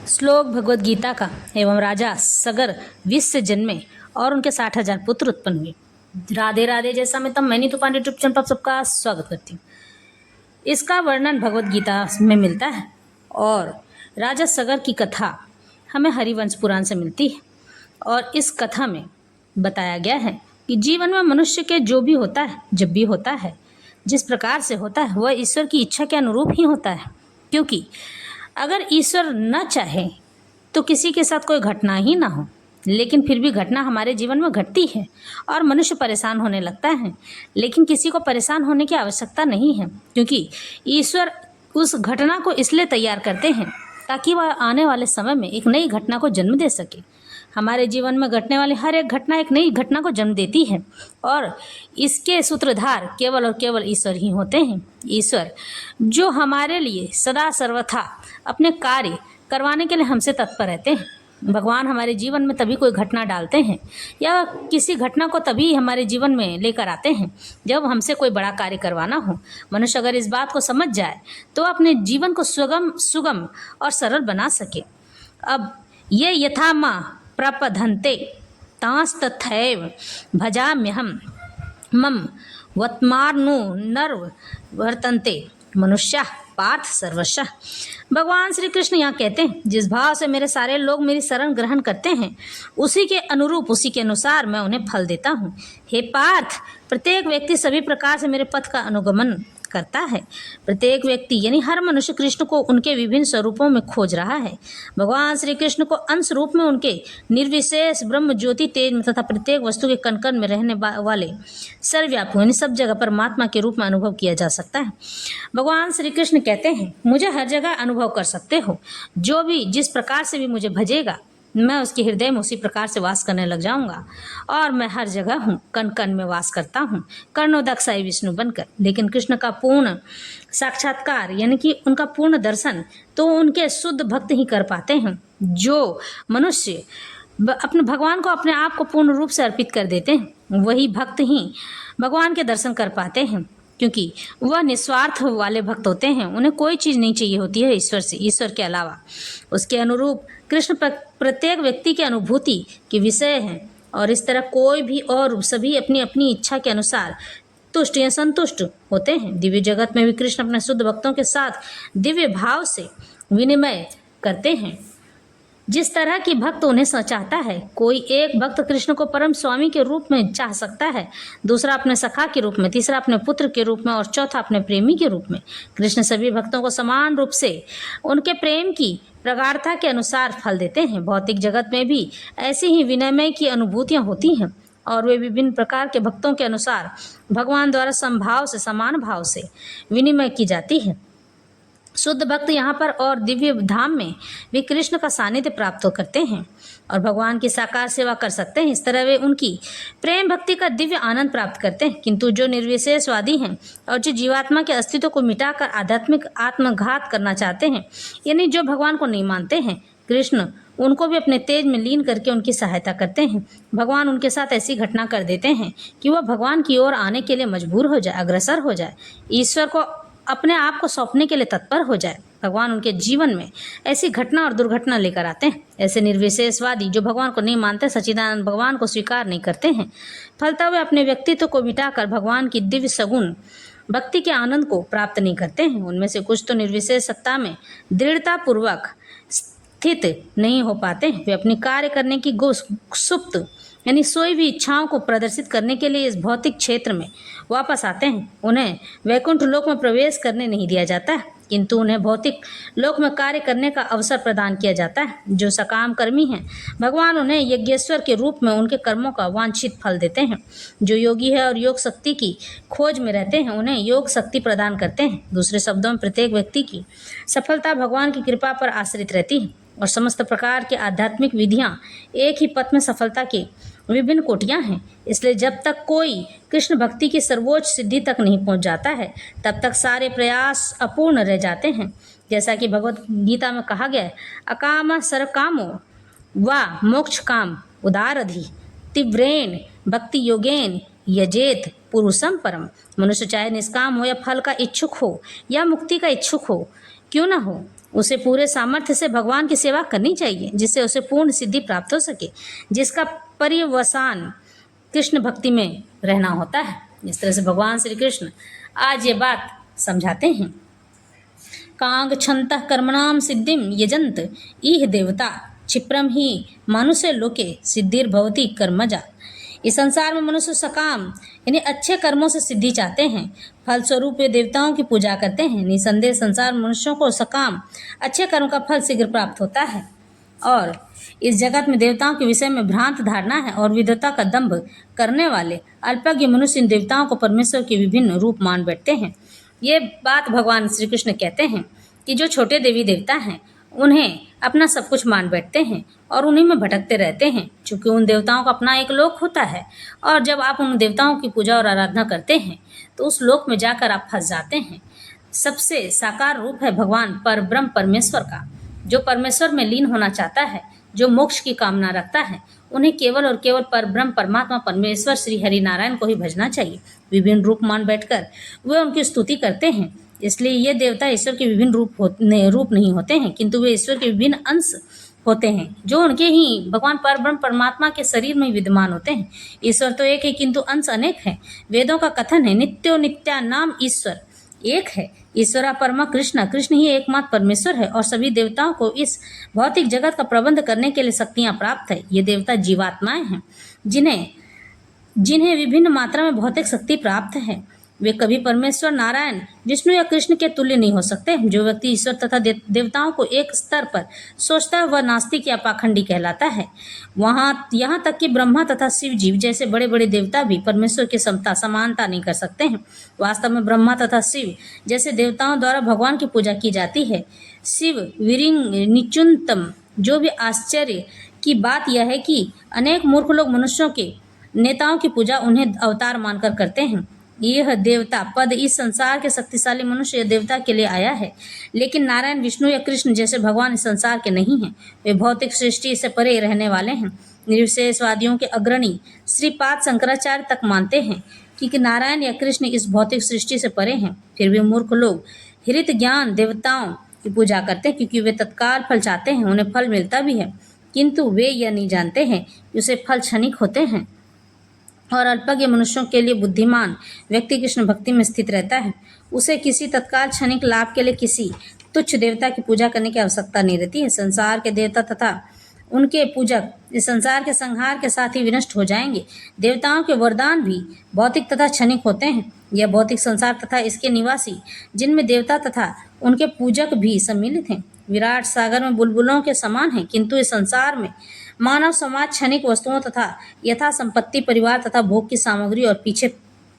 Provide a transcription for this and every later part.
श्लोक भगवद गीता का एवं राजा सगर विष से जन्मे और उनके 60,000 पुत्र उत्पन्न हुए। राधे राधे। जैसा मैं मैनी तो पांडे यूट्यूब चैनल पर सबका स्वागत करती हूँ। इसका वर्णन भगवद गीता में मिलता है और राजा सगर की कथा हमें हरिवंश पुराण से मिलती है। और इस कथा में बताया गया है कि जीवन में मनुष्य के जो भी होता है, जब भी होता है, जिस प्रकार से होता है, वह ईश्वर की इच्छा के अनुरूप ही होता है। क्योंकि अगर ईश्वर न चाहे तो किसी के साथ कोई घटना ही ना हो, लेकिन फिर भी घटना हमारे जीवन में घटती है और मनुष्य परेशान होने लगता है। लेकिन किसी को परेशान होने की आवश्यकता नहीं है, क्योंकि ईश्वर उस घटना को इसलिए तैयार करते हैं ताकि वह आने वाले समय में एक नई घटना को जन्म दे सके। हमारे जीवन में घटने वाली हर एक घटना एक नई घटना को जन्म देती है और इसके सूत्रधार केवल और केवल ईश्वर ही होते हैं। ईश्वर जो हमारे लिए सदा सर्वथा अपने कार्य करवाने के लिए हमसे तत्पर रहते हैं। भगवान हमारे जीवन में तभी कोई घटना डालते हैं या किसी घटना को तभी हमारे जीवन में लेकर आते हैं जब हमसे कोई बड़ा कार्य करवाना हो। मनुष्य अगर इस बात को समझ जाए तो अपने जीवन को सुगम और सरल बना सके। अब ये यथा माँ प्रपधन्ते तांस्तथैव भजाम्यहम मम वत्मार्नो नर्व वर्तन्ते मनुष्य पार्थ सर्वशः। भगवान श्री कृष्ण यहाँ कहते हैं, जिस भाव से मेरे सारे लोग मेरी शरण ग्रहण करते हैं उसी के अनुरूप, उसी के अनुसार मैं उन्हें फल देता हूँ। हे पार्थ, प्रत्येक व्यक्ति सभी प्रकार से मेरे पथ का अनुगमन करता है। प्रत्येक व्यक्ति यानी हर मनुष्य कृष्ण को उनके विभिन्न स्वरूपों में खोज रहा है। भगवान श्री कृष्ण को अंश रूप में उनके निर्विशेष ब्रह्म ज्योति तेज में तथा प्रत्येक वस्तु के कण कण में रहने वाले सर्वव्यापी यानी सब जगह परमात्मा के रूप में अनुभव किया जा सकता है। भगवान श्री कृष्ण कहते हैं, मुझे हर जगह अनुभव कर सकते हो। जो भी जिस प्रकार से भी मुझे भजेगा मैं उसके हृदय में उसी प्रकार से वास करने लग जाऊंगा। और मैं हर जगह हूँ, कण कण में वास करता हूँ, कर्णोदक्षाई विष्णु बनकर। लेकिन कृष्ण का पूर्ण साक्षात्कार यानी कि उनका पूर्ण दर्शन तो उनके शुद्ध भक्त ही कर पाते हैं। जो मनुष्य अपने भगवान को अपने आप को पूर्ण रूप से अर्पित कर देते हैं वही भक्त ही भगवान के दर्शन कर पाते हैं, क्योंकि वह निस्वार्थ वाले भक्त होते हैं। उन्हें कोई चीज़ नहीं चाहिए होती है ईश्वर से, ईश्वर के अलावा। उसके अनुरूप कृष्ण प्रत्येक व्यक्ति की अनुभूति के विषय हैं और इस तरह कोई भी और सभी अपनी अपनी इच्छा के अनुसार तुष्ट या संतुष्ट होते हैं। दिव्य जगत में भी कृष्ण अपने शुद्ध भक्तों के साथ दिव्य भाव से विनिमय करते हैं। जिस तरह की भक्त उन्हें चाहता है, कोई एक भक्त कृष्ण को परम स्वामी के रूप में चाह सकता है, दूसरा अपने सखा के रूप में, तीसरा अपने पुत्र के रूप में और चौथा अपने प्रेमी के रूप में। कृष्ण सभी भक्तों को समान रूप से उनके प्रेम की प्रगाढ़ता के अनुसार फल देते हैं। भौतिक जगत में भी ऐसी ही विनिमय की अनुभूतियाँ होती हैं और वे विभिन्न प्रकार के भक्तों के अनुसार भगवान द्वारा समभाव से, समान भाव से विनिमय की जाती है। शुद्ध भक्त यहाँ पर और दिव्य धाम में वे कृष्ण का सानिध्य प्राप्त करते हैं और भगवान की साकार सेवा कर सकते हैं। इस तरह वे उनकी प्रेम भक्ति का दिव्य आनंद प्राप्त करते हैं। किंतु जो निर्विशेषवादी हैं और जो जीवात्मा के अस्तित्व को मिटाकर आध्यात्मिक आत्मघात करना चाहते हैं, यानी जो भगवान को नहीं मानते हैं, कृष्ण उनको भी अपने तेज में लीन करके उनकी सहायता करते हैं। भगवान उनके साथ ऐसी घटना कर देते हैं कि वह भगवान की ओर आने के लिए मजबूर हो जाए, अग्रसर हो जाए, ईश्वर को अपने आप को सौंपने के लिए तत्पर हो जाए। भगवान उनके जीवन में ऐसी घटना और दुर्घटना लेकर आते हैं। ऐसे निर्विशेषवादी जो भगवान को नहीं मानते, सच्चिदानंद भगवान को स्वीकार नहीं करते हैं, फलता हुए अपने व्यक्तित्व को मिटाकर भगवान की दिव्य सगुण भक्ति के आनंद को प्राप्त नहीं करते हैं। उनमें से कुछ तो निर्विशेष सत्ता में दृढ़तापूर्वक स्थित नहीं हो पाते। वे अपनी कार्य करने की सुप्त यानी सोई भी इच्छाओं को प्रदर्शित करने के लिए इस भौतिक क्षेत्र में वापस आते हैं। उन्हें वैकुंठ लोक में प्रवेश करने नहीं दिया जाता है, किंतु उन्हें भौतिक लोक में कार्य करने का अवसर प्रदान किया जाता है। जो सकाम कर्मी हैं, भगवान उन्हें यज्ञेश्वर के रूप में उनके कर्मों का वांछित फल देते हैं। जो योगी है और योग शक्ति की खोज में रहते हैं, उन्हें योग शक्ति प्रदान करते हैं। दूसरे शब्दों में प्रत्येक व्यक्ति की सफलता भगवान की कृपा पर आश्रित रहती है और समस्त प्रकार के आध्यात्मिक विधियाँ एक ही पथ में सफलता की विभिन्न कोटियाँ हैं। इसलिए जब तक कोई कृष्ण भक्ति की सर्वोच्च सिद्धि तक नहीं पहुंच जाता है, तब तक सारे प्रयास अपूर्ण रह जाते हैं। जैसा कि भगवत गीता में कहा गया है, अकाम सरकामो वा मोक्ष काम उदारधि तीव्रेण भक्ति योगेन यजेत पुरुषम परम। मनुष्य चाहे निष्काम हो या फल का इच्छुक हो या मुक्ति का इच्छुक हो क्यों न हो, उसे पूरे सामर्थ्य से भगवान की सेवा करनी चाहिए, जिससे उसे पूर्ण सिद्धि प्राप्त हो सके, जिसका पर्यवसान कृष्ण भक्ति में रहना होता है। इस तरह से भगवान श्री कृष्ण आज ये बात समझाते हैं। कांग छंतः कर्मणाम सिद्धिम यजंत इह देवता क्षिप्रम ही मानुष्य लोके सिद्धिर्भवति कर्मजा। इस संसार में मनुष्य सकाम यानी अच्छे कर्मों से सिद्धि चाहते हैं, फलस्वरूप वे देवताओं की पूजा करते हैं। निसंदेह संसार मनुष्यों को सकाम अच्छे कर्म का फल शीघ्र प्राप्त होता है और इस जगत में देवताओं के विषय में भ्रांत धारणा है और विद्वता का दंभ करने वाले अल्पज्ञ मनुष्य इन देवताओं को परमेश्वर के विभिन्न रूप मान बैठते हैं। ये बात भगवान श्री कृष्ण कहते हैं कि जो छोटे देवी देवता हैं उन्हें अपना सब कुछ मान बैठते हैं और उन्हीं में भटकते रहते हैं, क्योंकि उन देवताओं का अपना एक लोक होता है और जब आप उन देवताओं की पूजा और आराधना करते हैं तो उस लोक में जाकर आप फंस जाते हैं। सबसे साकार रूप है भगवान परब्रह्म परमेश्वर का। जो परमेश्वर में लीन होना चाहता है, जो मोक्ष की कामना रखता है, उन्हें केवल और केवल परब्रह्म परमात्मा परमेश्वर श्री हरि नारायण को ही भजना चाहिए। विभिन्न रूप मान बैठकर वे उनकी स्तुति करते हैं। इसलिए ये देवता ईश्वर के विभिन्न रूप नहीं होते हैं, किंतु वे ईश्वर के विभिन्न अंश होते हैं जो उनके ही भगवान परब्रह्म परमात्मा के शरीर में विद्यमान होते हैं। ईश्वर तो एक है किंतु अंश अनेक है। वेदों का कथन है नित्यो नित्या नाम ईश्वर एक है। ईश्वरा परमा कृष्ण, कृष्ण ही एकमात्र परमेश्वर है और सभी देवताओं को इस भौतिक जगत का प्रबंध करने के लिए शक्तियां प्राप्त है। ये देवता जीवात्माएं हैं जिन्हें विभिन्न मात्रा में भौतिक शक्ति प्राप्त है। वे कभी परमेश्वर नारायण विष्णु या कृष्ण के तुल्य नहीं हो सकते। जो व्यक्ति ईश्वर तथा देवताओं को एक स्तर पर सोचता है वह नास्तिक या पाखंडी कहलाता है। यहाँ तक कि ब्रह्मा तथा शिव जी जैसे बड़े बड़े देवता भी परमेश्वर की समानता नहीं कर सकते हैं। वास्तव में ब्रह्मा तथा शिव जैसे देवताओं द्वारा भगवान की पूजा की जाती है। शिव विरिंग निचुंतम। जो भी आश्चर्य की बात यह है कि अनेक मूर्ख लोग मनुष्यों के नेताओं की पूजा उन्हें अवतार मानकर करते हैं। यह देवता पद इस संसार के शक्तिशाली मनुष्य या देवता के लिए आया है, लेकिन नारायण विष्णु या कृष्ण जैसे भगवान इस संसार के नहीं हैं। वे भौतिक सृष्टि से परे रहने वाले हैं। निर्विशेषवादियों के अग्रणी श्रीपाद शंकराचार्य तक मानते हैं कि नारायण या कृष्ण इस भौतिक सृष्टि से परे हैं। फिर भी मूर्ख लोग हृत ज्ञान देवताओं की पूजा करते हैं, क्योंकि वे तत्काल फल चाहते हैं। उन्हें फल मिलता भी है, किंतु वे यह नहीं जानते हैं कि उसे फल क्षणिक होते हैं और अल्पज्ञ मनुष्यों के लिए बुद्धिमान व्यक्ति कृष्ण भक्ति में स्थित रहता है। उसे किसी तत्काल क्षणिक लाभ के लिए किसी तुच्छ देवता की पूजा करने की आवश्यकता नहीं रहती है। संसार के देवता तथा उनके पूजक इस संसार के संहार के साथ ही विनष्ट हो जाएंगे। देवताओं के वरदान भी भौतिक तथा क्षणिक होते हैं। यह भौतिक संसार तथा इसके निवासी जिनमें देवता तथा उनके पूजक भी सम्मिलित हैं विराट सागर में बुलबुलों के समान हैं, किंतु इस संसार में मानव समाज क्षणिक वस्तुओं तथा यथा संपत्ति परिवार तथा भोग की सामग्री और पीछे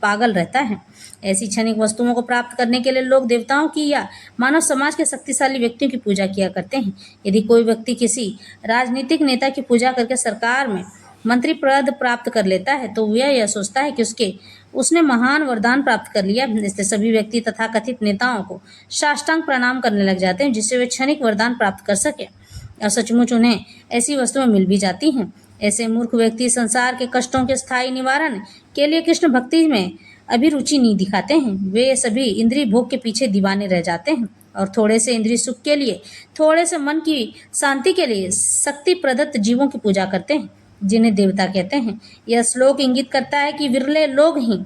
पागल रहता है। ऐसी क्षणिक वस्तुओं को प्राप्त करने के लिए लोग देवताओं की या मानव समाज के शक्तिशाली व्यक्तियों की पूजा किया करते हैं। यदि कोई व्यक्ति किसी राजनीतिक नेता की पूजा करके सरकार में मंत्री पद प्राप्त कर लेता है तो वह यह सोचता है कि उसने महान वरदान प्राप्त कर लिया। इसलिए सभी व्यक्ति तथा कथित नेताओं को साष्टांग प्रणाम करने लग जाते हैं, जिससे वे क्षणिक वरदान प्राप्त कर सके और सचमुच उन्हें ऐसी वस्तुएं मिल भी जाती हैं। ऐसे मूर्ख व्यक्ति संसार के कष्टों के स्थायी निवारण के लिए कृष्ण भक्ति में अभिरुचि नहीं दिखाते हैं। वे सभी इंद्रिय भोग के पीछे दीवाने रह जाते हैं और थोड़े से इंद्रिय सुख के लिए, थोड़े से मन की शांति के लिए शक्ति प्रदत्त जीवों की पूजा करते हैं, जिन्हें देवता कहते हैं। यह श्लोक इंगित करता है कि विरले लोग ही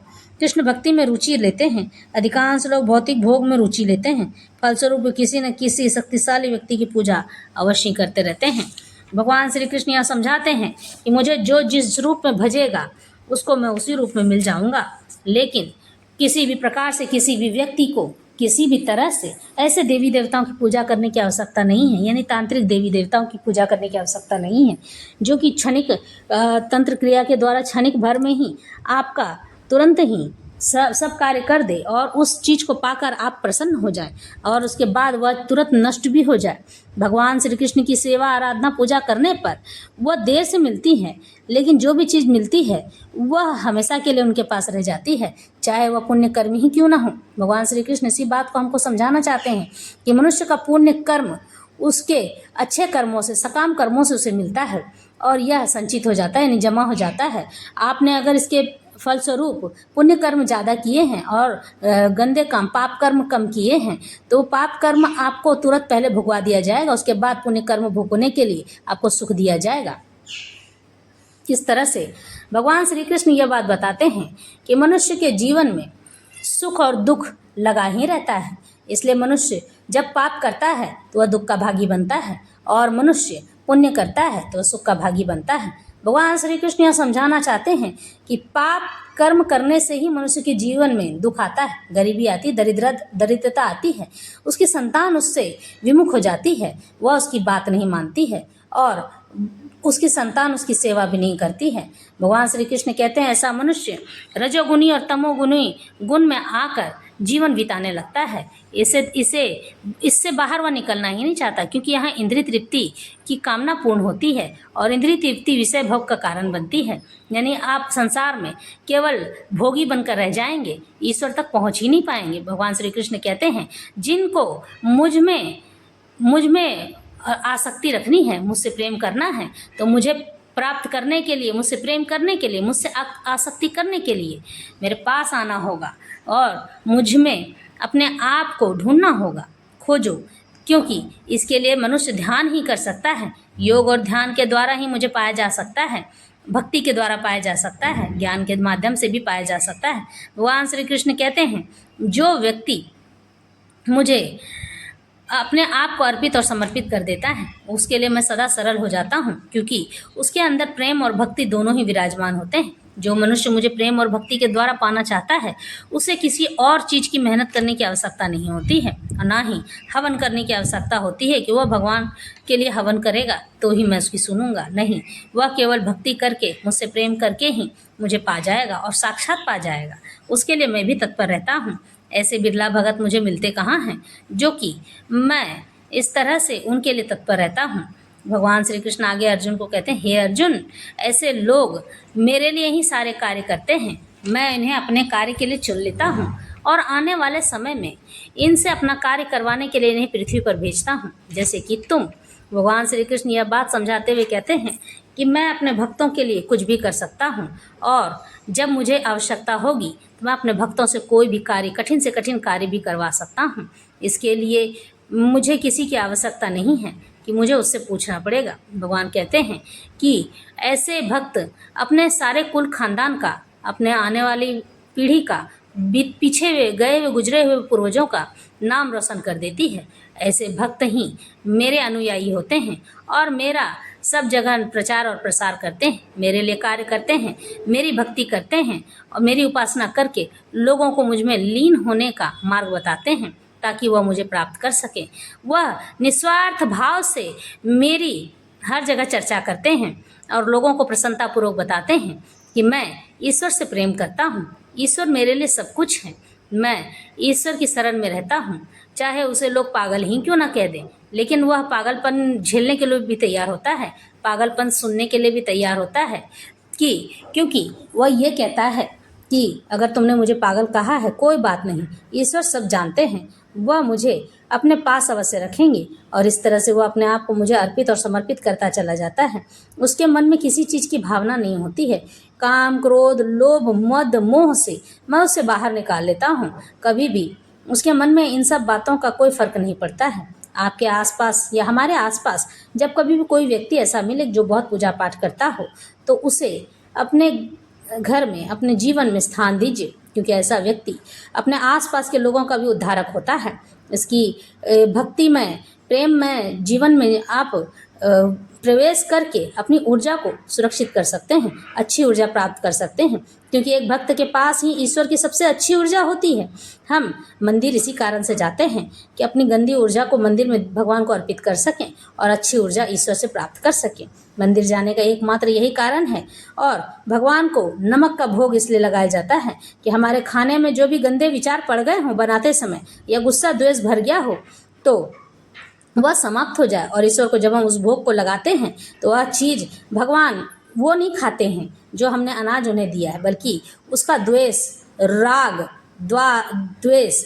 कृष्ण भक्ति में रुचि लेते हैं। अधिकांश लोग भौतिक भोग में रुचि लेते हैं। फलस्वरूप किसी न किसी शक्तिशाली व्यक्ति की पूजा अवश्य करते रहते हैं। भगवान श्री कृष्ण यह समझाते हैं कि मुझे जो जिस रूप में भजेगा उसको मैं उसी रूप में मिल जाऊंगा, लेकिन किसी भी प्रकार से किसी भी व्यक्ति को किसी भी तरह से ऐसे देवी देवताओं की पूजा करने की आवश्यकता नहीं है, यानी तांत्रिक देवी देवताओं की पूजा करने की आवश्यकता नहीं है, जो कि क्षणिक तंत्र क्रिया के द्वारा क्षणिक भर में ही आपका तुरंत ही सब कार्य कर दे और उस चीज़ को पाकर आप प्रसन्न हो जाए और उसके बाद वह तुरंत नष्ट भी हो जाए। भगवान श्री कृष्ण की सेवा आराधना पूजा करने पर वह देर से मिलती है, लेकिन जो भी चीज़ मिलती है वह हमेशा के लिए उनके पास रह जाती है, चाहे वह पुण्य कर्म ही क्यों ना हो। भगवान श्री कृष्ण इसी बात को हमको समझाना चाहते हैं कि मनुष्य का पुण्य कर्म उसके अच्छे कर्मों से, सकाम कर्मों से उसे मिलता है और यह संचित हो जाता है, यानी जमा हो जाता है। आपने अगर इसके फलस्वरूप पुण्य कर्म ज़्यादा किए हैं और गंदे काम पाप कर्म कम किए हैं, तो पाप कर्म आपको तुरंत पहले भुगवा दिया जाएगा, उसके बाद पुण्य कर्म भुगवने के लिए आपको सुख दिया जाएगा। इस तरह से भगवान श्री कृष्ण यह बात बताते हैं कि मनुष्य के जीवन में सुख और दुख लगा ही रहता है, इसलिए मनुष्य जब पाप करता है तो वह दुख का भागी बनता है और मनुष्य पुण्य करता है तो वह सुख का भागी बनता है। भगवान श्री कृष्ण यह समझाना चाहते हैं कि पाप कर्म करने से ही मनुष्य के जीवन में दुख आता है, गरीबी आती, दरिद्रता आती है, उसकी संतान उससे विमुख हो जाती है, वह उसकी बात नहीं मानती है और उसकी संतान उसकी सेवा भी नहीं करती है। भगवान श्री कृष्ण कहते हैं ऐसा मनुष्य रजोगुणी और तमोगुणी गुण में आकर जीवन बिताने लगता है। इससे बाहर वह निकलना ही नहीं चाहता, क्योंकि यहाँ इंद्रिय तृप्ति की कामना पूर्ण होती है और इंद्रिय तृप्ति विषय भोग का कारण बनती है। यानी आप संसार में केवल भोगी बनकर रह जाएंगे, ईश्वर तक पहुँच ही नहीं पाएंगे। भगवान श्री कृष्ण कहते हैं जिनको मुझ में आसक्ति रखनी है, मुझसे प्रेम करना है, तो मुझे प्राप्त करने के लिए, मुझसे प्रेम करने के लिए, मुझसे आसक्ति करने के लिए मेरे पास आना होगा और मुझ में अपने आप को ढूंढना होगा। खोजो, क्योंकि इसके लिए मनुष्य ध्यान ही कर सकता है। योग और ध्यान के द्वारा ही मुझे पाया जा सकता है, भक्ति के द्वारा पाया जा सकता है, ज्ञान के माध्यम से भी पाया जा सकता है। भगवान श्री कृष्ण कहते हैं जो व्यक्ति मुझे अपने आप को अर्पित और समर्पित कर देता है उसके लिए मैं सदा सरल हो जाता हूँ, क्योंकि उसके अंदर प्रेम और भक्ति दोनों ही विराजमान होते हैं। जो मनुष्य मुझे प्रेम और भक्ति के द्वारा पाना चाहता है उसे किसी और चीज़ की मेहनत करने की आवश्यकता नहीं होती है और ना ही हवन करने की आवश्यकता होती है कि वह भगवान के लिए हवन करेगा तो ही मैं उसकी सुनूंगा। नहीं, वह केवल भक्ति करके, मुझसे प्रेम करके ही मुझे पा जाएगा और साक्षात पा जाएगा। उसके लिए मैं भी तत्पर रहता हूँ। ऐसे बिरला भगत मुझे मिलते कहाँ हैं जो कि मैं इस तरह से उनके लिए तत्पर रहता हूँ। भगवान श्री कृष्ण आगे अर्जुन को कहते हैं हे अर्जुन, ऐसे लोग मेरे लिए ही सारे कार्य करते हैं, मैं इन्हें अपने कार्य के लिए चुन लेता हूँ और आने वाले समय में इनसे अपना कार्य करवाने के लिए इन्हें पृथ्वी पर भेजता हूँ, जैसे कि तुम। भगवान श्री कृष्ण यह बात समझाते हुए कहते हैं कि मैं अपने भक्तों के लिए कुछ भी कर सकता हूँ और जब मुझे आवश्यकता होगी तो मैं अपने भक्तों से कोई भी कार्य, कठिन से कठिन कार्य भी करवा सकता हूँ। इसके लिए मुझे किसी की आवश्यकता नहीं है कि मुझे उससे पूछना पड़ेगा। भगवान कहते हैं कि ऐसे भक्त अपने सारे कुल खानदान का, अपने आने वाली पीढ़ी का, पीछे गए हुए गुजरे हुए पूर्वजों का नाम रोशन कर देती है। ऐसे भक्त ही मेरे अनुयायी होते हैं और मेरा सब जगह प्रचार और प्रसार करते हैं, मेरे लिए कार्य करते हैं, मेरी भक्ति करते हैं और मेरी उपासना करके लोगों को मुझ में लीन होने का मार्ग बताते हैं ताकि वह मुझे प्राप्त कर सके। वह निस्वार्थ भाव से मेरी हर जगह चर्चा करते हैं और लोगों को प्रसन्नतापूर्वक बताते हैं कि मैं ईश्वर से प्रेम करता हूँ, ईश्वर मेरे लिए सब कुछ है, मैं ईश्वर की शरण में रहता हूँ। चाहे उसे लोग पागल ही क्यों ना कह दें, लेकिन वह पागलपन झेलने के लिए भी तैयार होता है, पागलपन सुनने के लिए भी तैयार होता है क्योंकि वह ये कहता है कि अगर तुमने मुझे पागल कहा है कोई बात नहीं, ईश्वर सब जानते हैं, वह मुझे अपने पास अवश्य रखेंगे। और इस तरह से वह अपने आप को मुझे अर्पित और समर्पित करता चला जाता है। उसके मन में किसी चीज़ की भावना नहीं होती है। काम, क्रोध, लोभ, मद, मोह से मैं उसे बाहर निकाल लेता हूँ। कभी भी उसके मन में इन सब बातों का कोई फर्क नहीं पड़ता है। आपके आसपास या हमारे आसपास जब कभी भी कोई व्यक्ति ऐसा मिले जो बहुत पूजा पाठ करता हो तो उसे अपने घर में, अपने जीवन में स्थान दीजिए, क्योंकि ऐसा व्यक्ति अपने आसपास के लोगों का भी उद्धारक होता है। इसकी भक्ति में, प्रेम में, जीवन में आप प्रवेश करके अपनी ऊर्जा को सुरक्षित कर सकते हैं, अच्छी ऊर्जा प्राप्त कर सकते हैं, क्योंकि एक भक्त के पास ही ईश्वर की सबसे अच्छी ऊर्जा होती है। हम मंदिर इसी कारण से जाते हैं कि अपनी गंदी ऊर्जा को मंदिर में भगवान को अर्पित कर सकें और अच्छी ऊर्जा ईश्वर से प्राप्त कर सकें। मंदिर जाने का एकमात्र यही कारण है। और भगवान को नमक का भोग इसलिए लगाया जाता है कि हमारे खाने में जो भी गंदे विचार पड़ गए हों बनाते समय या गुस्सा द्वेष भर गया हो तो वह समाप्त हो जाए। और ईश्वर को जब हम उस भोग को लगाते हैं तो वह चीज़ भगवान वो नहीं खाते हैं जो हमने अनाज उन्हें दिया है, बल्कि उसका द्वेष, राग, द्वेष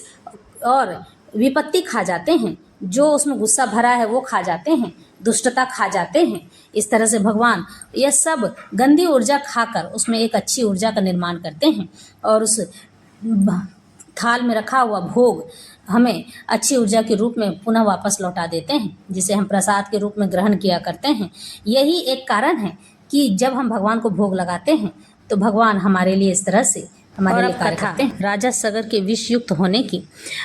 और विपत्ति खा जाते हैं। जो उसमें गुस्सा भरा है वो खा जाते हैं। दुष्टता खा जाते हैं। इस तरह से भगवान यह सब गंदी ऊर्जा खाकर उसमें एक अच्छी ऊर्जा का निर्माण करते हैं और उस थाल में रखा हुआ भोग हमें अच्छी ऊर्जा के रूप में पुनः वापस लौटा देते हैं, जिसे हम प्रसाद के रूप में ग्रहण किया करते हैं। यही एक कारण है कि जब हम भगवान को भोग लगाते हैं तो भगवान हमारे लिए इस तरह से हमारे लिए कार्य करते हैं। राजा सगर के विष युक्त होने की।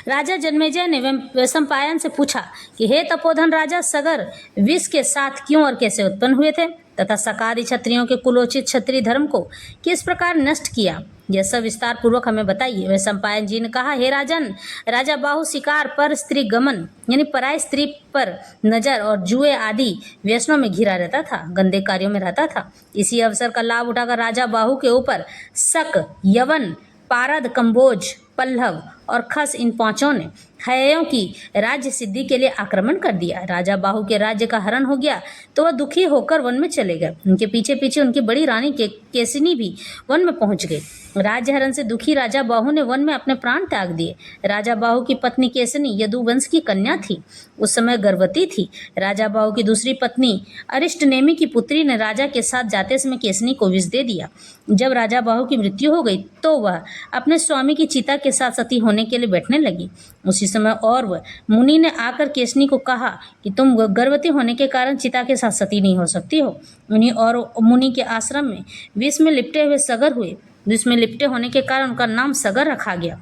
राजा जन्मेजय ने वैशंपायन से पूछा कि हे तपोधन राजा सगर विष के साथ क्यों और कैसे उत्पन्न हुए थे तथा सकारी क्षत्रियों के कुलोचित क्षत्रिय धर्म को किस प्रकार नष्ट किया, यह सब विस्तार पूर्वक हमें बताइए। वैशंपायन जी ने कहा, हे राजन, राजा बाहु शिकार पर स्त्री गमन यानी पराई स्त्री पर नजर और जुए आदि व्यसनों में घिरा रहता था, गंदे कार्यों में रहता था। इसी अवसर का लाभ उठाकर राजा बाहु के ऊपर शक, यवन, पारद, कंबोज, पल्लव और खस इन पांचों ने हययों की राज्य सिद्धि के लिए आक्रमण कर दिया। राजा बाहु के राज्य का हरण हो गया तो वह दुखी होकर वन में चले गए। उनके पीछे पीछे उनकी बड़ी रानी केसिनी भी वन में पहुंच गई। राज्य हरण से दुखी राजा बाहु ने वन में अपने प्राण त्याग दिए। राजा बाहु की पत्नी केसिनी यदुवंश की कन्या थी, उस समय गर्भवती थी। राजा बाहु की दूसरी पत्नी अरिष्टनेमि की पुत्री ने राजा के साथ जाते समय केसिनी को विष दे दिया। जब राजा बाहु की मृत्यु हो गई तो वह अपने स्वामी की चिता के साथ सती होने के लिए बैठने लगी। उसी समय और वह मुनि ने आकर केसनी को कहा कि तुम गर्भवती होने के कारण चिता के साथ सती नहीं हो सकती हो। उन्हीं और मुनि के आश्रम में विष में लिपटे हुए सगर हुए। विष में लिपटे होने के कारण उनका नाम सगर रखा गया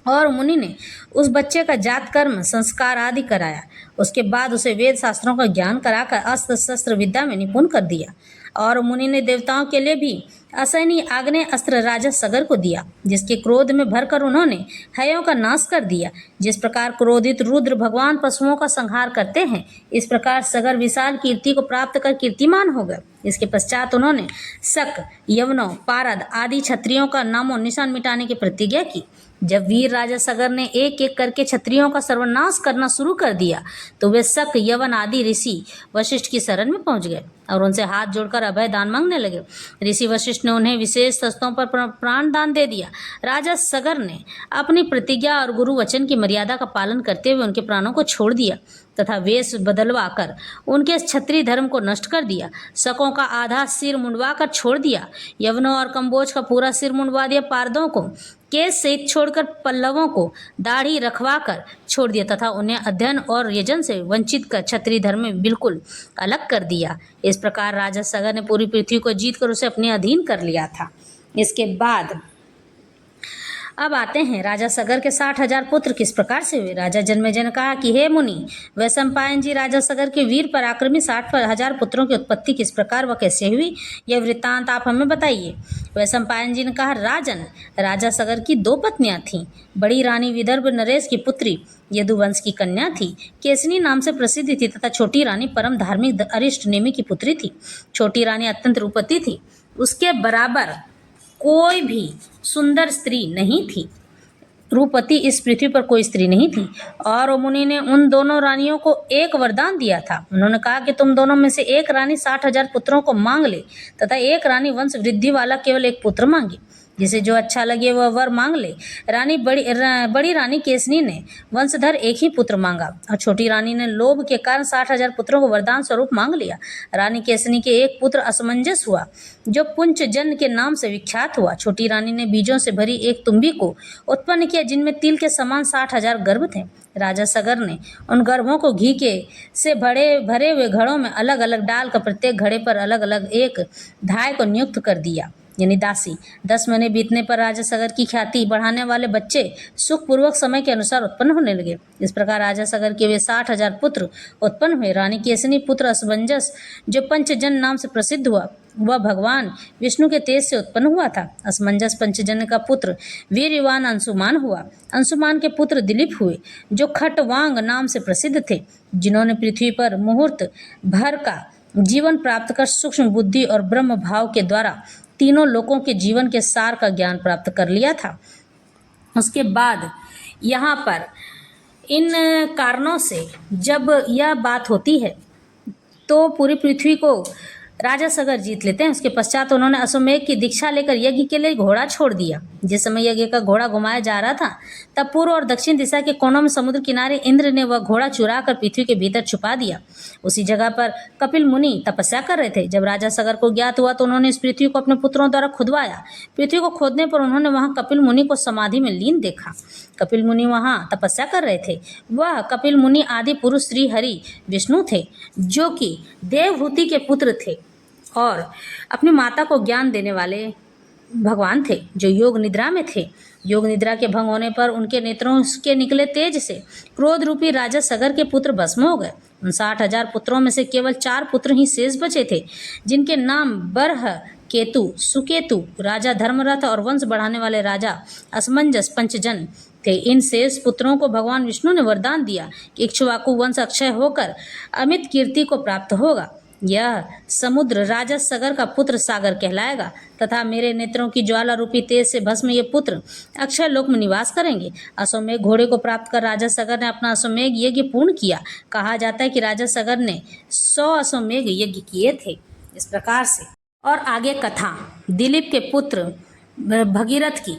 और मुनि ने उस बच्चे का जात कर्म संस्कार आदि कराया। उसके बाद उसे वेद शास्त्रों का ज्ञान कराकर अस्त्र शस्त्र विद्या में निपुण कर दिया। और मुनि ने देवताओं के लिए भी असैनी आग्नेय अस्त्र राजा सगर को दिया, जिसके क्रोध में भरकर उन्होंने हयों का नाश कर दिया। जिस प्रकार क्रोधित रुद्र भगवान पशुओं का संहार करते हैं, इस प्रकार सगर विशाल कीर्ति को प्राप्त कर कीर्तिमान हो गए। इसके पश्चात उन्होंने शक, यवनों, पारद आदि क्षत्रियों का नामो निशान मिटाने की प्रतिज्ञा की। जब वीर राजा सगर ने एक एक करके क्षत्रियों का सर्वनाश करना शुरू कर दिया तो वे शक, यवन आदि ऋषि वशिष्ठ की शरण में पहुंच गए और उनसे हाथ जोड़कर अभय दान मांगने लगे। ऋषि वशिष्ठ ने उन्हें विशेष शस्त्रों पर प्राण दान दे दिया। राजा सगर ने अपनी प्रतिज्ञा और गुरु वचन की मर्यादा का पालन करते हुए उनके प्राणों को छोड़ दिया तथा वेश बदलवा कर उनके क्षत्रिय धर्म को नष्ट कर दिया। शकों का आधा सिर मुंडवा कर छोड़ दिया, यवनों और कंबोज का पूरा सिर मुंडवा दिया, पारदों को केस सहित छोड़कर पल्लवों को दाढ़ी रखवा कर छोड़ दिया तथा उन्हें अध्ययन और यजन से वंचित कर क्षत्रिय धर्म में बिल्कुल अलग कर दिया। इस प्रकार राजा सगर ने पूरी पृथ्वी को जीतकर उसे अपने अधीन कर लिया था। इसके बाद अब आते हैं राजा सगर के 60,000 पुत्र किस प्रकार से हुए। राजा जन्मेजय ने कहा कि हे मुनि, वैशंपायन जी राजा सगर के वीर पराक्रमी 60,000 पुत्रों की उत्पत्ति किस प्रकार व कैसे हुई, यह वृत्तांत आप हमें बताइए। वैशंपायन जी ने कहा, राजन, राजा सगर की 2 पत्नियां थीं। बड़ी रानी विदर्भ नरेश की पुत्री यदुवंश की कन्या थी, केसनी नाम से प्रसिद्ध थी तथा छोटी रानी परम धार्मिक अरिष्टनेमि की पुत्री थी। छोटी रानी अत्यंत रूपवती थी, उसके बराबर कोई भी सुंदर स्त्री नहीं थी। रूपवती इस पृथ्वी पर कोई स्त्री नहीं थी। और मुनि ने उन दोनों रानियों को एक वरदान दिया था। उन्होंने कहा कि तुम दोनों में से एक रानी 60,000 पुत्रों को मांग ले तथा एक रानी वंश वृद्धि वाला केवल एक पुत्र मांगे, जिसे जो अच्छा लगे वह वर मांग ले। बड़ी रानी केसनी ने वंशधर एक ही पुत्र मांगा और छोटी रानी ने लोभ के कारण 60,000 पुत्रों को वरदान स्वरूप मांग लिया। रानी केसनी के एक पुत्र असमंजस हुआ, जो पुंच जन के नाम से विख्यात हुआ। छोटी रानी ने बीजों से भरी एक तुम्बी को उत्पन्न किया, जिनमें तिल के समान 60,000 गर्भ थे। राजा सगर ने उन गर्भों को घी के से भरे हुए घड़ों में अलग अलग डालकर प्रत्येक घड़े पर अलग अलग एक धाय को नियुक्त कर दिया, यानी दासी। 10 महीने बीतने पर राजा सगर की ख्याति बढ़ाने वाले बच्चे सुखपूर्वक समय के अनुसार उत्पन्न होने लगे। इस प्रकार राजा सगर के वे 60,000 पुत्र उत्पन्न हुए। रानी केसनी पुत्र असमंजस, जो पंचजन नाम से प्रसिद्ध हुआ, वह भगवान विष्णु के तेज से उत्पन्न हुआ था। असमंजस पंचजन का पुत्र वीर्यवान अंशुमान हुआ। अंशुमान के पुत्र दिलीप हुए, जो खटवांग नाम से प्रसिद्ध थे, जिन्होंने पृथ्वी पर मुहूर्त भर का जीवन प्राप्त कर सूक्ष्म बुद्धि और ब्रह्म भाव के द्वारा तीनों लोगों के जीवन के सार का ज्ञान प्राप्त कर लिया था। उसके बाद यहाँ पर इन कारणों से जब यह बात होती है तो पूरी पृथ्वी को राजा सगर जीत लेते हैं। उसके पश्चात उन्होंने अश्वमेध की दीक्षा लेकर यज्ञ के लिए घोड़ा छोड़ दिया। जिस समय यज्ञ का घोड़ा घुमाया जा रहा था, तब पूर्व और दक्षिण दिशा के कोनों में समुद्र किनारे इंद्र ने वह घोड़ा चुरा कर पृथ्वी के भीतर छुपा दिया। उसी जगह पर कपिल मुनि तपस्या कर रहे थे। जब राजा सगर को ज्ञात हुआ तो उन्होंने इस पृथ्वी को अपने पुत्रों द्वारा खुदवाया। पृथ्वी को खोदने पर उन्होंने वहां कपिल मुनि को समाधि में लीन देखा। कपिल मुनि वहां तपस्या कर रहे थे। वह कपिल मुनि आदि पुरुष श्री हरि विष्णु थे, जो कि देवहूति के पुत्र थे और अपनी माता को ज्ञान देने वाले भगवान थे, जो योग निद्रा में थे। योग निद्रा के भंग होने पर उनके नेत्रों के निकले तेज से क्रोध रूपी राजा सगर के पुत्र भस्म हो गए। उन 60,000 पुत्रों में से केवल 4 पुत्र ही शेष बचे थे, जिनके नाम बरह, केतु, सुकेतु, राजा धर्मरथ और वंश बढ़ाने वाले राजा असमंजस पंचजन थे। इन शेष पुत्रों को भगवान विष्णु ने वरदान दिया कि इक्ष्वाकु वंश अक्षय होकर अमित कीर्ति को प्राप्त होगा। यह समुद्र राजा सगर का पुत्र सागर कहलाएगा तथा मेरे नेत्रों की ज्वाला रूपी तेज से भस्म ये पुत्र अक्षय लोक में निवास करेंगे। अश्वमेघ घोड़े को प्राप्त कर राजा सगर ने अपना अश्वमेघ यज्ञ पूर्ण किया। कहा जाता है कि राजा सगर ने 100 अश्वमेघ यज्ञ किए थे। इस प्रकार से और आगे कथा दिलीप के पुत्र भगीरथ की।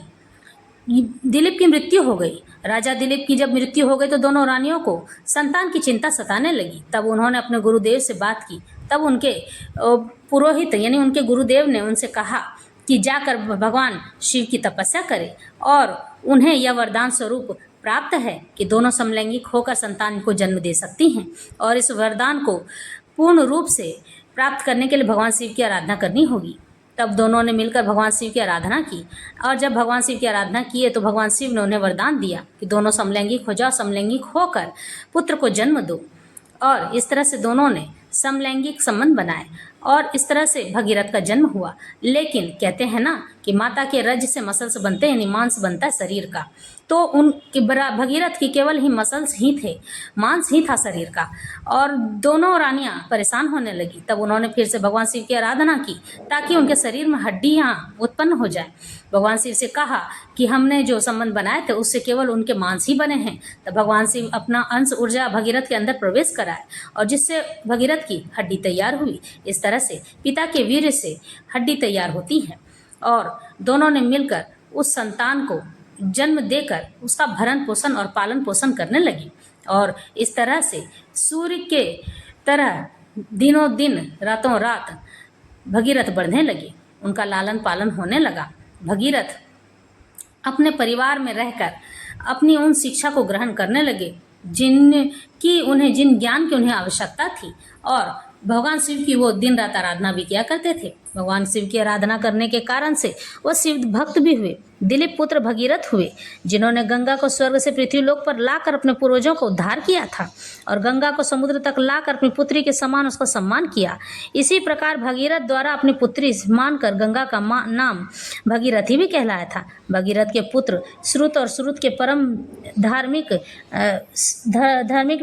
दिलीप की मृत्यु हो गई। राजा दिलीप की जब मृत्यु हो गई तो दोनों रानियों को संतान की चिंता सताने लगी। तब उन्होंने अपने गुरुदेव से बात की। तब उनके पुरोहित यानी उनके गुरुदेव ने उनसे कहा कि जाकर भगवान शिव की तपस्या करें और उन्हें यह वरदान स्वरूप प्राप्त है कि दोनों समलैंगिक होकर संतान को जन्म दे सकती हैं और इस वरदान को पूर्ण रूप से प्राप्त करने के लिए भगवान शिव की आराधना करनी होगी। तब दोनों ने मिलकर भगवान शिव की आराधना की और जब भगवान शिव की आराधना किए तो भगवान शिव ने उन्हें वरदान दिया कि दोनों समलैंगिक हो जाओ, समलैंगिक होकर पुत्र को जन्म दो। और इस तरह से दोनों ने समलैंगिक संबंध बनाए और इस तरह से भगीरथ का जन्म हुआ। लेकिन कहते हैं ना कि माता के रज से मसल्स बनते हैं, यानी मांस बनता है शरीर का। तो भगीरथ की केवल ही मसल्स ही थे, मांस ही था शरीर का। और दोनों रानियां परेशान होने लगी। तब उन्होंने फिर से भगवान शिव की आराधना की ताकि उनके शरीर में हड्डियां उत्पन्न हो जाए। भगवान शिव से कहा कि हमने जो संबंध बनाए थे उससे केवल उनके मांस ही बने हैं। तब भगवान शिव अपना अंश ऊर्जा भगीरथ के अंदर प्रवेश कराए और जिससे भगीरथ की हड्डी तैयार हुई। इस तरह से पिता के वीर्य से हड्डी तैयार होती है और दोनों ने मिलकर उस संतान को जन्म देकर उसका भरण पोषण और पालन पोषण करने लगी। और इस तरह से सूर्य के तरह दिनों दिन रातों रात भगीरथ बढ़ने लगे, उनका लालन पालन होने लगा। भगीरथ अपने परिवार में रहकर अपनी उन शिक्षा को ग्रहण करने लगे जिन ज्ञान की उन्हें आवश्यकता थी और भगवान शिव की वो दिन रात आराधना भी किया करते थे। भगवान शिव की आराधना करने के कारण से वो शिव भक्त भी हुए। दिलीप पुत्र भगीरथ हुए, जिन्होंने गंगा को स्वर्ग से पृथ्वी लोक पर लाकर अपने पूर्वजों को उद्धार किया था और गंगा को समुद्र तक लाकर अपनी पुत्री के समान उसका सम्मान किया। इसी प्रकार भगीरथ द्वारा अपनी पुत्री मानकर गंगा का नाम भगीरथी भी कहलाया था। भगीरथ के पुत्र श्रुत और श्रुत के परम धार्मिक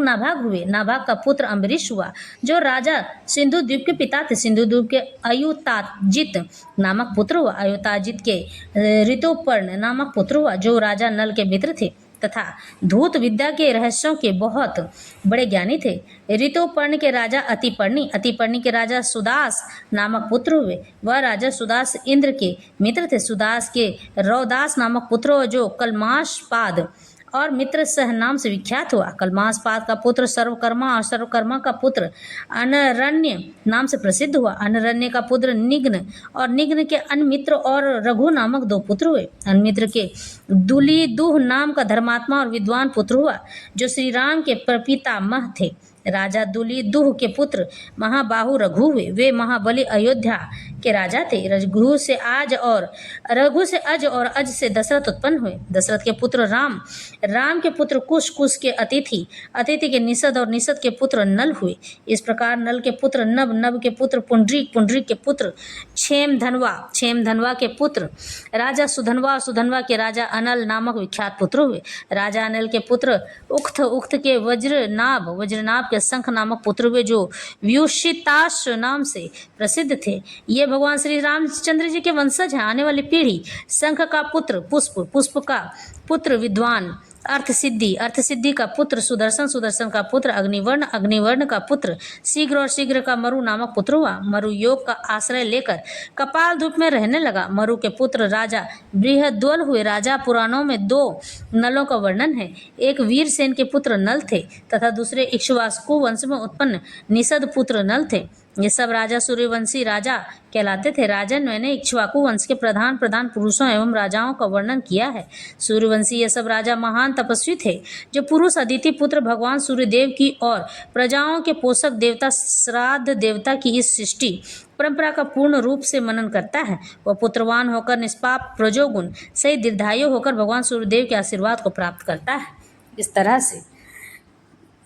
नाभाग हुए। नाभाग का पुत्र अम्बरीश हुआ, जो राजा सिंधु द्वीप के पिता थे। सिंधु द्वीप के अयुताजित नामक पुत्र हुआ। अयुताजित के ऋतुपर्ण नामक पुत्र हुआ, जो राजा नल के मित्र थे तथा धूत विद्या के रहस्यों के बहुत बड़े ज्ञानी थे। ऋतुपर्ण के राजा अतिपर्णी के राजा सुदास नामक पुत्र हुए। वह राजा सुदास इंद्र के मित्र थे। सुदास के रौदास नामक पुत्र हुआ, जो कलमाशपाद और मित्र सह नाम से विख्यात हुआ। कलमाशपाद का पुत्र सर्वकर्मा और सर्वकर्मा का पुत्र अनरण्य नाम से प्रसिद्ध हुआ। अनरण्य का पुत्र निग्न और निग्न के अनमित्र और रघु नामक 2 पुत्र हुए। अनमित्र के दुलीदुह नाम का धर्मात्मा और विद्वान पुत्र हुआ, जो श्री राम के प्रपितामह थे। राजा दुलीदुह के पुत्र महाबाहु रघु हुए। वे महाबली अयोध्या के राजा थे। रघु से अज और अज से दशरथ उत्पन्न हुए। दशरथ के पुत्र राम के पुत्र कुश के अतिथि के निषद और निषद के पुत्र नल हुए। इस प्रकार नल के पुत्र नभ के पुत्र पुंडरीक के पुत्र क्षेमधनवा के पुत्र राजा सुधनवा के राजा अनल नामक विख्यात पुत्र हुए। राजा अनल के पुत्र उक्त के वज्रनाभ के शंख नामक पुत्र हुए, जो व्यूषिताश नाम से प्रसिद्ध थे। ये भगवान श्री रामचंद्र जी के वंशज हैं। आने वाली पीढ़ी शंख का पुत्र पुष्प का पुत्र विद्वान अर्थ सिद्धि का पुत्र सुदर्शन, सुदर्शन का पुत्र अग्निवर्ण, अग्निवर्ण का पुत्र शीघ्र और शीघ्र का मरु नामक पुत्र हुआ। मरु योग का आश्रय लेकर कपाल धूप में रहने लगा। मरु के पुत्र राजा बृहद्वल हुए। राजा पुराणों में दो नलों का वर्णन है। एक वीरसेन के पुत्र नल थे तथा दूसरे इक्ष्वाकु वंश में उत्पन्न निषद पुत्र नल थे। ये सब राजा सूर्यवंशी राजा कहलाते थे। राजन मैंने इक्ष्वाकु वंश के प्रधान प्रधान पुरुषों एवं राजाओं का वर्णन किया है। सूर्यवंशी ये सब राजा महान तपस्वी थे। जो पुरुष अदिति पुत्र भगवान सूर्यदेव की और प्रजाओं के पोषक देवता श्राद्ध देवता की इस सृष्टि परंपरा का पूर्ण रूप से मनन करता है, वह पुत्रवान होकर निष्पाप प्रजोगुण सही दीर्घायु होकर भगवान सूर्यदेव के आशीर्वाद को प्राप्त करता है। इस तरह से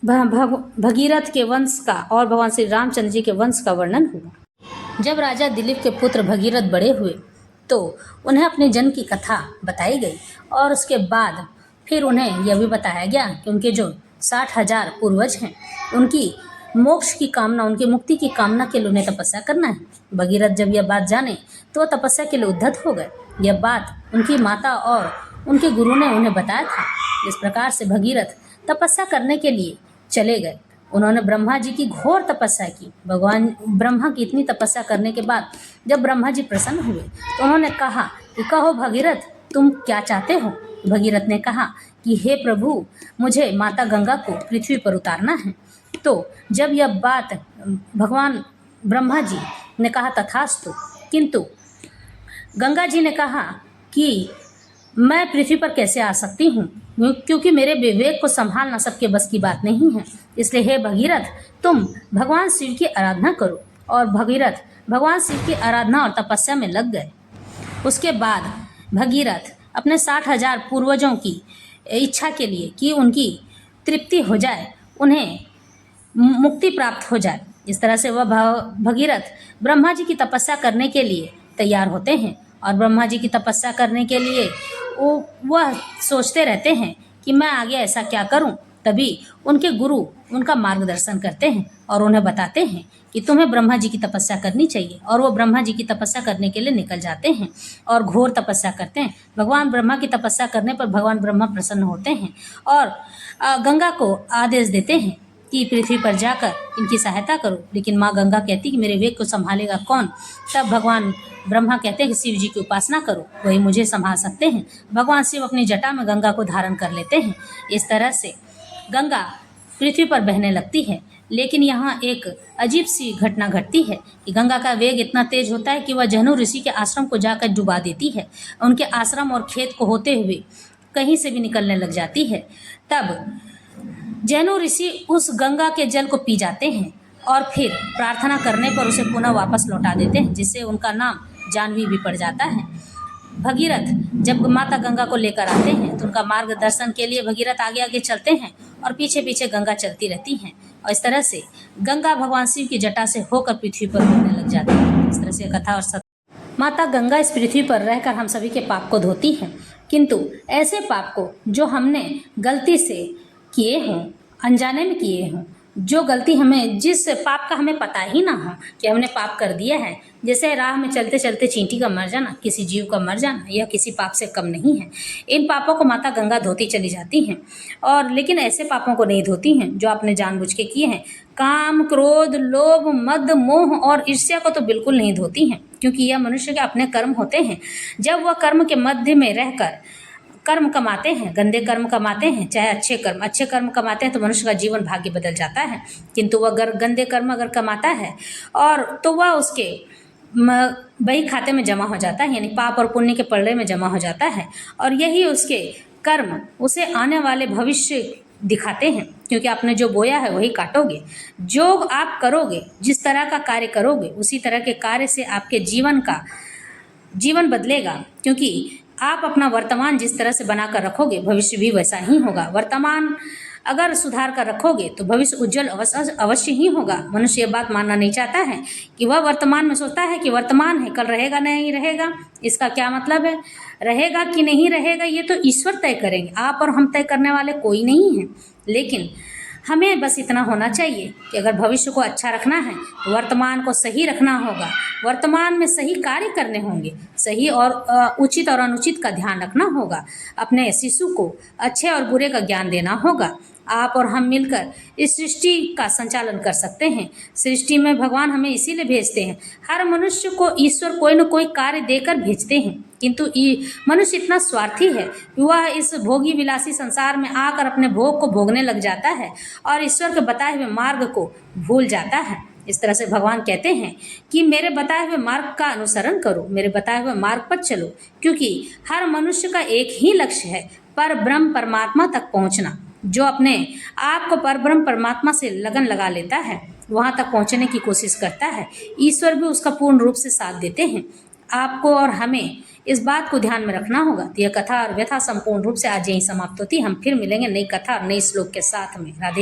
भगीरथ के वंश का और भगवान श्री रामचंद्र जी के वंश का वर्णन हुआ। जब राजा दिलीप के पुत्र भगीरथ बड़े हुए तो उन्हें अपने जन्म की कथा बताई गई और उसके बाद फिर उन्हें यह भी बताया गया कि उनके जो 60,000 पूर्वज हैं उनकी मोक्ष की कामना, उनकी मुक्ति की कामना के लिए उन्हें तपस्या करना है। भगीरथ जब यह बात जाने तो वह तपस्या के लिए उद्धत हो गए। यह बात उनकी माता और उनके गुरु ने उन्हें बताया था। इस प्रकार से भगीरथ तपस्या करने के लिए चले गए। उन्होंने ब्रह्मा जी की घोर तपस्या की। भगवान ब्रह्मा की इतनी तपस्या करने के बाद जब ब्रह्मा जी प्रसन्न हुए तो उन्होंने कहा कि कहो भगीरथ, तुम क्या चाहते हो। भगीरथ ने कहा कि हे प्रभु, मुझे माता गंगा को पृथ्वी पर उतारना है। तो जब यह बात भगवान ब्रह्मा जी ने कहा तथास्तु, किंतु गंगा जी ने कहा कि मैं पृथ्वी पर कैसे आ सकती हूँ, क्योंकि मेरे विवेक को संभालना सबके बस की बात नहीं है। इसलिए हे भगीरथ, तुम भगवान शिव की आराधना करो। और भगीरथ भगवान शिव की आराधना और तपस्या में लग गए। उसके बाद भगीरथ अपने 60,000 पूर्वजों की इच्छा के लिए कि उनकी तृप्ति हो जाए, उन्हें मुक्ति प्राप्त हो जाए, इस तरह से वह भगीरथ ब्रह्मा जी की तपस्या करने के लिए तैयार होते हैं। और ब्रह्मा जी की तपस्या करने के लिए वह सोचते रहते हैं कि मैं आगे ऐसा क्या करूं। तभी उनके गुरु उनका मार्गदर्शन करते हैं और उन्हें बताते हैं कि तुम्हें ब्रह्मा जी की तपस्या करनी चाहिए। और वो ब्रह्मा जी की तपस्या करने के लिए निकल जाते हैं और घोर तपस्या करते हैं। भगवान ब्रह्मा की तपस्या करने पर भगवान ब्रह्मा प्रसन्न होते हैं और गंगा को आदेश देते हैं कि पृथ्वी पर जाकर इनकी सहायता करो। लेकिन माँ गंगा कहती कि मेरे वेग को संभालेगा कौन। तब भगवान ब्रह्मा कहते हैं कि शिव जी की उपासना करो, वही मुझे संभाल सकते हैं। भगवान शिव अपनी जटा में गंगा को धारण कर लेते हैं। इस तरह से गंगा पृथ्वी पर बहने लगती है। लेकिन यहाँ एक अजीब सी घटना घटती है कि गंगा का वेग इतना तेज होता है कि वह जहनु ऋषि के आश्रम को जाकर डुबा देती है। उनके आश्रम और खेत को होते हुए कहीं से भी निकलने लग जाती है। तब जैनो ऋषि उस गंगा के जल को पी जाते हैं और फिर प्रार्थना करने पर उसे पुनः वापस लौटा देते हैं, जिससे उनका नाम जानवी भी पड़ जाता है। भगीरथ जब माता गंगा को लेकर आते हैं तो उनका मार्गदर्शन के लिए भगीरथ आगे आगे चलते हैं और पीछे पीछे गंगा चलती रहती हैं। और इस तरह से गंगा भगवान शिव की जटा से होकर पृथ्वी पर उड़ने लग जाती है। इस तरह से कथा और सत्य। माता गंगा इस पृथ्वी पर रहकर हम सभी के पाप को धोती हैं, किंतु ऐसे पाप को जो हमने गलती से किए हों, अनजाने में किए हों, जो गलती हमें, जिस पाप का हमें पता ही ना हो कि हमने पाप कर दिया है, जैसे राह में चलते चलते चींटी का मर जाना, किसी जीव का मर जाना, यह किसी पाप से कम नहीं है। इन पापों को माता गंगा धोती चली जाती हैं। और लेकिन ऐसे पापों को नहीं धोती हैं जो आपने जानबूझ के किए हैं। काम, क्रोध, लोभ, मद, मोह और ईर्ष्या को तो बिल्कुल नहीं धोती हैं, क्योंकि यह मनुष्य के अपने कर्म होते हैं। जब वह कर्म के मध्य में रहकर कर्म कमाते हैं, गंदे कर्म कमाते हैं, चाहे अच्छे कर्म कमाते हैं तो मनुष्य का जीवन भाग्य बदल जाता है। किंतु वह गंदे कर्म अगर कमाता है और तो वह उसके बही खाते में जमा हो जाता है, यानी पाप और पुण्य के पलड़े में जमा हो जाता है। और यही उसके कर्म उसे आने वाले भविष्य दिखाते हैं, क्योंकि आपने जो बोया है वही काटोगे। जो आप करोगे, जिस तरह का कार्य करोगे, उसी तरह के कार्य से आपके जीवन बदलेगा। क्योंकि आप अपना वर्तमान जिस तरह से बनाकर रखोगे, भविष्य भी वैसा ही होगा। वर्तमान अगर सुधार कर रखोगे तो भविष्य उज्जवल अवश्य ही होगा। मनुष्य ये बात मानना नहीं चाहता है कि वह वर्तमान में सोचता है कि वर्तमान है, कल रहेगा नहीं रहेगा। इसका क्या मतलब है? रहेगा कि नहीं रहेगा ये तो ईश्वर तय करेंगे, आप और हम तय करने वाले कोई नहीं है। लेकिन हमें बस इतना होना चाहिए कि अगर भविष्य को अच्छा रखना है तो वर्तमान को सही रखना होगा, वर्तमान में सही कार्य करने होंगे, सही और उचित और अनुचित का ध्यान रखना होगा, अपने शिशु को अच्छे और बुरे का ज्ञान देना होगा। आप और हम मिलकर इस सृष्टि का संचालन कर सकते हैं। सृष्टि में भगवान हमें इसीलिए भेजते हैं। हर मनुष्य को ईश्वर कोई न कोई कार्य देकर भेजते हैं, किंतु मनुष्य इतना स्वार्थी है कि वह इस भोगी विलासी संसार में आकर अपने भोग को भोगने लग जाता है और ईश्वर के बताए हुए मार्ग को भूल जाता है। इस तरह से भगवान कहते हैं कि मेरे बताए हुए मार्ग का अनुसरण करो, मेरे बताए हुए मार्ग पर चलो, क्योंकि हर मनुष्य का एक ही लक्ष्य है, पर ब्रह्म परमात्मा तक पहुंचना। जो अपने आप को परब्रह्म परमात्मा से लगन लगा लेता है, वहां तक पहुंचने की कोशिश करता है, ईश्वर भी उसका पूर्ण रूप से साथ देते हैं। आपको और हमें इस बात को ध्यान में रखना होगा। तो यह कथा और व्यथा संपूर्ण रूप से आज यही समाप्त होती है। हम फिर मिलेंगे नई कथा और नई श्लोक के साथ में। राधे।